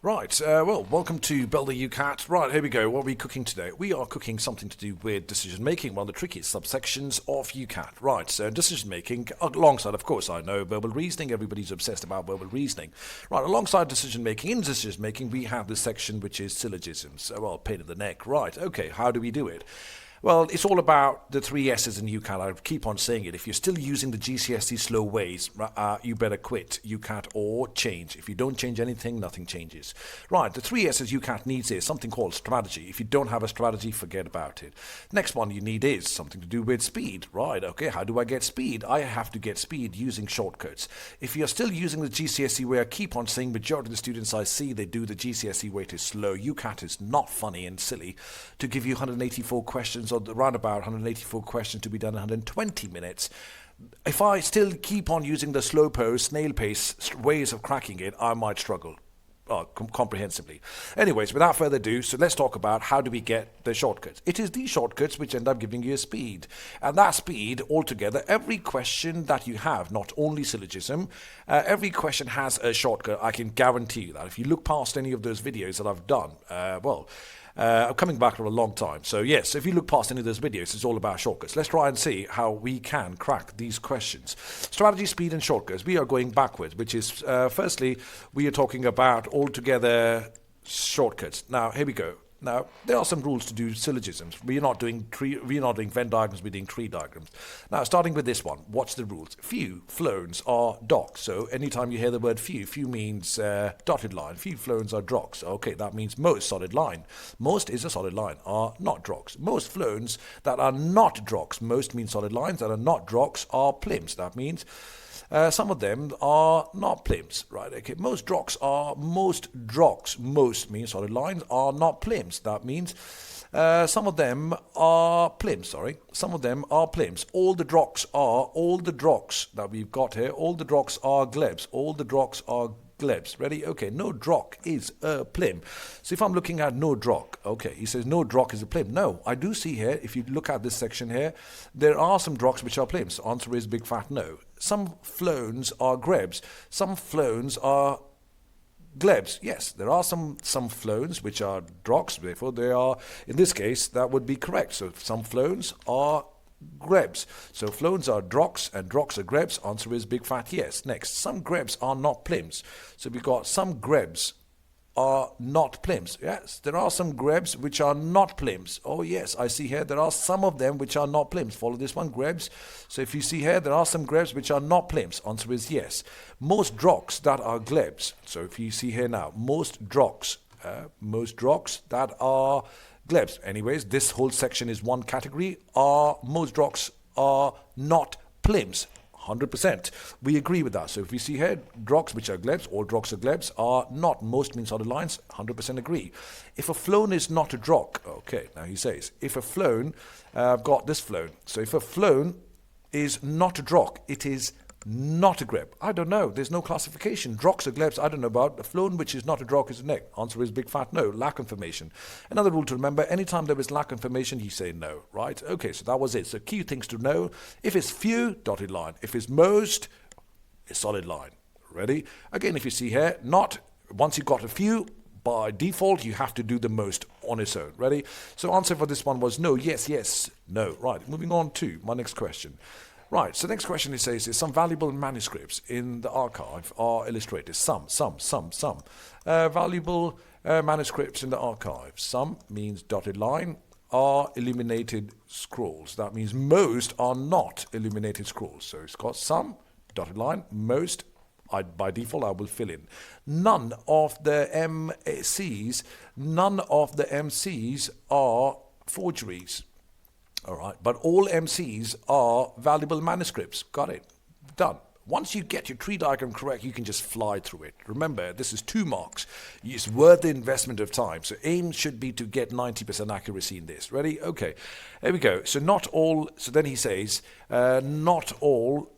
Right, well, welcome to Build the UCAT. Right, here we go. What are we cooking today? We are cooking something to do with decision-making, one of the trickiest subsections of UCAT. Right, so decision-making, alongside, of course, I know, verbal reasoning. Everybody's obsessed about verbal reasoning. Right, alongside decision-making, in decision-making, we have this section which is syllogisms. Well, pain in the neck. Right, okay, how do we do it? Well, it's all about the 3 S's in UCAT. I keep on saying it. If you're still using the GCSE slow ways, you better quit UCAT or change. If you don't change anything, nothing changes. Right, the 3 S's UCAT needs is something called strategy. If you don't have a strategy, forget about it. Next one you need is something to do with speed. Right, okay, how do I get speed? I have to get speed using shortcuts. If you're still using the GCSE way, I keep on saying majority of the students I see, they do the GCSE way too slow. UCAT is not funny and silly to give you 184 questions or around about 184 questions to be done in 120 minutes. If I still keep on using the slow pose, snail pace ways of cracking it, I might struggle comprehensively. Anyways, without further ado, so let's talk about how do we get the shortcuts. It is these shortcuts which end up giving you a speed. And that speed altogether, every question that you have, not only syllogism, every question has a shortcut. I can guarantee you that. If you look past any of those videos that I've done, I'm coming back for a long time. So yes, if you look past any of those videos, it's all about shortcuts. Let's try and see how we can crack these questions. Strategy, speed, and shortcuts. We are going backwards, which is, firstly, we are talking about altogether shortcuts. Now, here we go. Now, there are some rules to do syllogisms. We're not doing Venn diagrams, we're doing tree diagrams. Now, starting with this one, what's the rules? Few flows are docs. So anytime you hear the word few means dotted line. Few flows are drocs. Okay, that means most solid line. Most is a solid line, are not drocs. Most flows that are not drocs, most means solid lines that are not drocs are plimps. That means some of them are not plimps, right? Okay, most drocs, most means solid lines, are not plimps. That means some of them are plimps, some of them are plimps. All the drocs that we've got here, all the drocs are glebs. All the drocs are glebs. Ready? Okay, no droc is a plim. So if I'm looking at no droc, okay, he says no droc is a plim. No, I do see here, if you look at this section here, there are some drocs which are plims. Answer is big fat no. Some flows are grebs. Some flows are glebs. Yes, there are some flows which are drocs, therefore they are, in this case, that would be correct. So some flows are grebs. So flows are drocs and drocs are grebs. Answer is big fat yes. Next, some grebs are not plims. So we've got some grebs are not plimps. Yes, there are some grebs which are not plimps. Oh yes, I see here there are some of them which are not plimps. Follow this one, grebs. So if you see here there are some grebs which are not plimps. Answer is yes. Most drocs that are glebs. So if you see here now, most drocs that are glebs. Anyways, this whole section is one category. Most drocs are not plimps. 100%. We agree with that. So if we see here, drocs which are glebs, all drocs are glebs, are not. Most means solid lines, 100% agree. If a flown is not a droc, okay, now he says, if a flown, I've got this flown. So if a flown is not a droc, it is not a greb. I don't know. There's no classification. Drocs or glebs, I don't know about. A flown which is not a droc is a neck. Answer is big fat no. Lack information. Another rule to remember, anytime there is lack information, you say no, right? Okay, so that was it. So key things to know. If it's few, dotted line. If it's most, a solid line. Ready? Again, if you see here, not, once you've got a few, by default, you have to do the most on its own. Ready? So answer for this one was no, yes, yes, no. Right, moving on to my next question. Right, so next question it says is some valuable manuscripts in the archive are illustrated. Some. Valuable manuscripts in the archive. Some means dotted line are illuminated scrolls. That means most are not illuminated scrolls. So it's got some, dotted line, most, by default I will fill in. None of the MCs are forgeries. All right, but all MCs are valuable manuscripts. Got it. Done. Once you get your tree diagram correct, you can just fly through it. Remember, this is 2 marks. It's worth the investment of time. So aim should be to get 90% accuracy in this. Ready? Okay. There we go. So not all, so then he says, not all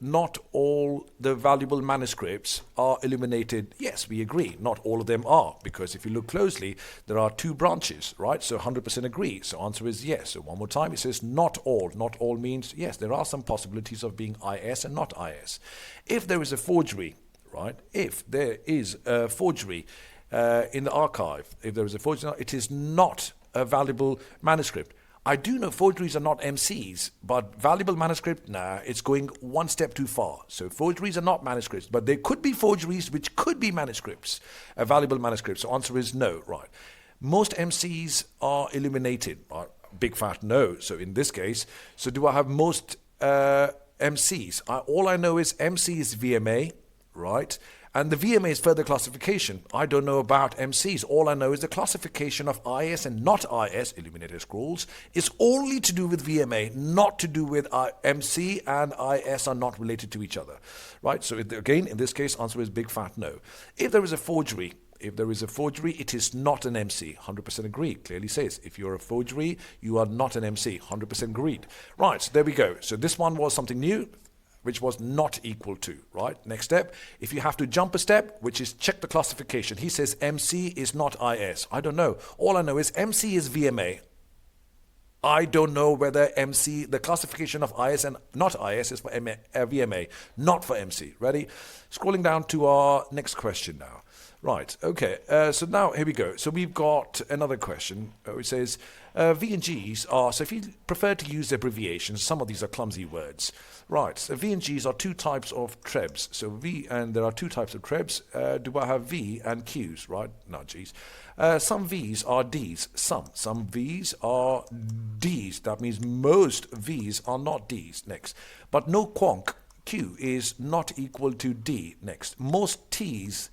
the valuable manuscripts are illuminated. Yes, we agree. Not all of them are, because if you look closely, there are 2 branches, right? So 100% agree. So answer is yes. So one more time, it says not all. Not all means, yes, there are some possibilities of being IS and not IS. If there is a forgery, right? If there is a forgery, in the archive. If there is a forgery, it is not a valuable manuscript. I do know forgeries are not MCs, but valuable manuscript, nah, it's going one step too far. So forgeries are not manuscripts, but there could be forgeries which could be manuscripts, a valuable manuscript. So answer is no, right? Most MCs are illuminated, right? Big fat no. So in this case, so do I have most MCs? All I know is MC is VMA, right? And the VMA is further classification. I don't know about MCs. All I know is the classification of IS and not IS, illuminated scrolls, is only to do with VMA, not to do with MC, and IS are not related to each other, right? So again, in this case, answer is big fat no. If there is a forgery, it is not an MC. 100% agreed. Clearly says, if you're a forgery, you are not an MC. 100% agreed. Right, so there we go. So this one was something new, which was not equal to, right? Next step, if you have to jump a step, which is check the classification. He says MC is not IS. I don't know. All I know is MC is VMA. I don't know whether MC, the classification of IS and not IS is for VMA, not for MC. Ready? Scrolling down to our next question now. Right, okay, so now here we go. So we've got another question which says, V and Gs are, so if you prefer to use abbreviations, some of these are clumsy words. Right, so V and Gs are two types of trebs. So V, and there are two types of trebs. Do I have V and Qs, right? Not Gs. Some Vs are Ds, some Vs are Ds. That means most Vs are not Ds. Next, but no quonk. Q is not equal to D. Next, most T's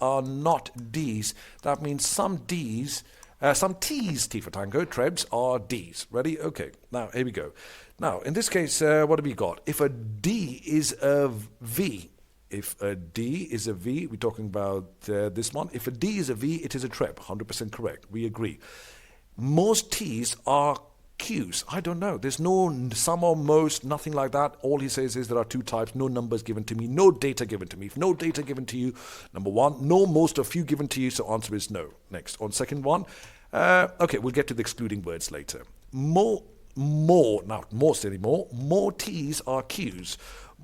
are not D's. That means some T's, T for tango, trebs are D's. Ready? Okay, now here we go. Now, in this case, what have we got? If a D is a V, we're talking about this one. If a D is a V, it is a treb. 100% correct. We agree. Most T's are Qs. I don't know. There's no some or most, nothing like that. All he says is there are two types, no numbers given to me, no data given to me. If no data given to you, number one, no most or few given to you, so answer is no. Next, on second one, okay, we'll get to the excluding words later. More, not most anymore. More T's are Qs.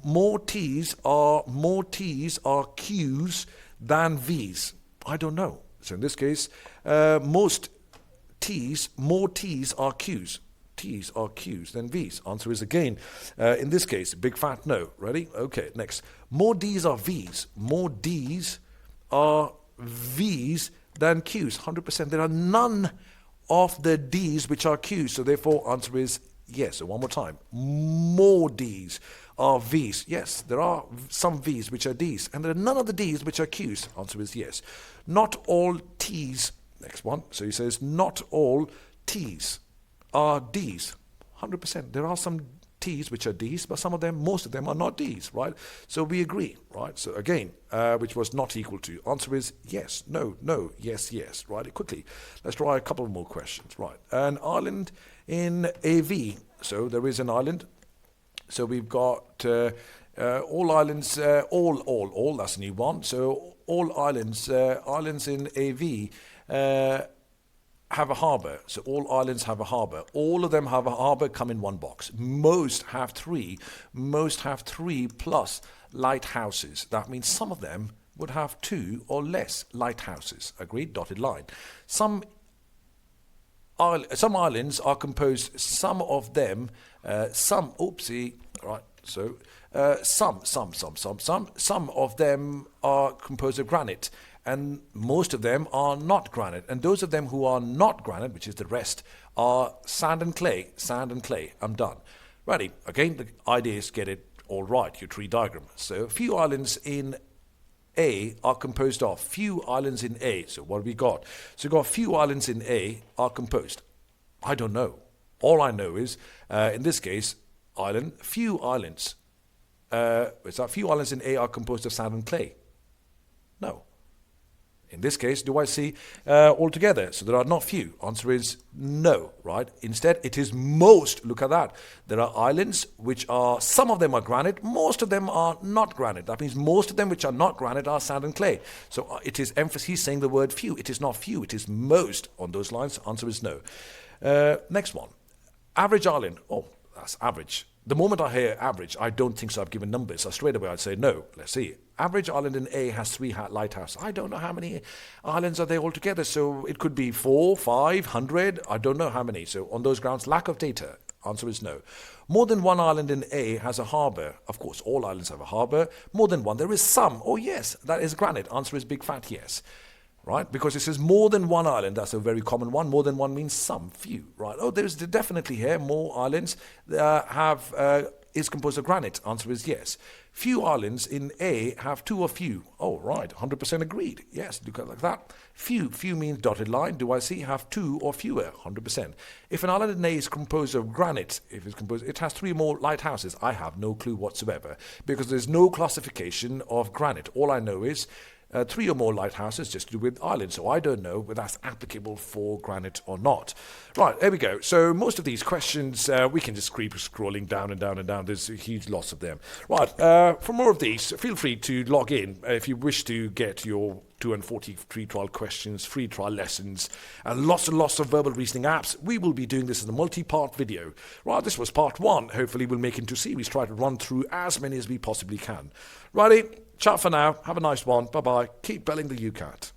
More T's are Qs than V's. I don't know. So in this case, more T's are Q's. T's are Q's than V's. Answer is again, in this case, big fat no. Ready? Okay, next. More D's are V's. More D's are V's than Q's. 100%. There are none of the D's which are Q's. So therefore, answer is yes. So one more time. More D's are V's. Yes, there are some V's which are D's. And there are none of the D's which are Q's. Answer is yes. Not all T's. Next one. So he says, not all T's are D's. 100%. There are some T's which are D's, but most of them are not D's, right? So we agree, right? So again, which was not equal to. Answer is yes, no, no, yes, yes, right? Quickly. Let's try a couple more questions, right? An island in AV. So there is an island. So we've got all islands, all, that's a new one. So all islands in AV have a harbour. So all islands have a harbour. All of them have a harbour, come in one box. Most have three plus lighthouses. That means some of them would have two or less lighthouses. Agreed? Dotted line. Some islands are composed, some of them, some of them are composed of granite, and most of them are not granite. And those of them who are not granite, which is the rest, are sand and clay. Sand and clay. I'm done. Ready? Again, the idea is get it all right, your tree diagram. So few islands in A are composed of. Few islands in A. So what have we got? So we've got few islands in A are composed. I don't know. All I know is, in this case, few islands. Few islands in A are composed of sand and clay. No. In this case, do I see altogether? So there are not few. Answer is no, right? Instead, it is most. Look at that. There are islands which are, some of them are granite, most of them are not granite. That means most of them which are not granite are sand and clay. So it is emphasis, he's saying the word few. It is not few, it is most on those lines. Answer is no. Next one. Average island. Oh, that's average. The moment I hear average, I don't think so. I've given numbers. So straight away I'd say, no, let's see. Average island in A has 3 lighthouses. I don't know how many islands are there altogether. So it could be 4, 5, 100. I don't know how many. So on those grounds, lack of data. Answer is no. More than one island in A has a harbour. Of course, all islands have a harbour. More than one. There is some. Oh, yes, that is granite. Answer is big fat yes. Right? Because it says more than one island. That's a very common one. More than one means some, few. Right? Oh, there's definitely here more islands is composed of granite. Answer is yes. Few islands in A have 2 or few. Oh, right. 100% agreed. Yes, look at it like that. Few means dotted line. Do I see have 2 or fewer? 100%. If an island in A is composed of granite, it has 3 more lighthouses. I have no clue whatsoever because there's no classification of granite. All I know is 3 or more lighthouses just to do with islands. So I don't know whether that's applicable for granite or not. Right, there we go. So most of these questions, we can just keep scrolling down and down and down. There's a huge lots of them. Right, for more of these, feel free to log in if you wish to get your 240 free trial questions, free trial lessons, and lots of verbal reasoning apps. We will be doing this as a multi-part video. Right, this was part 1. Hopefully we'll make it into series. Try to run through as many as we possibly can. Righty. Chat for now. Have a nice one. Bye-bye. Keep belling the UCAT.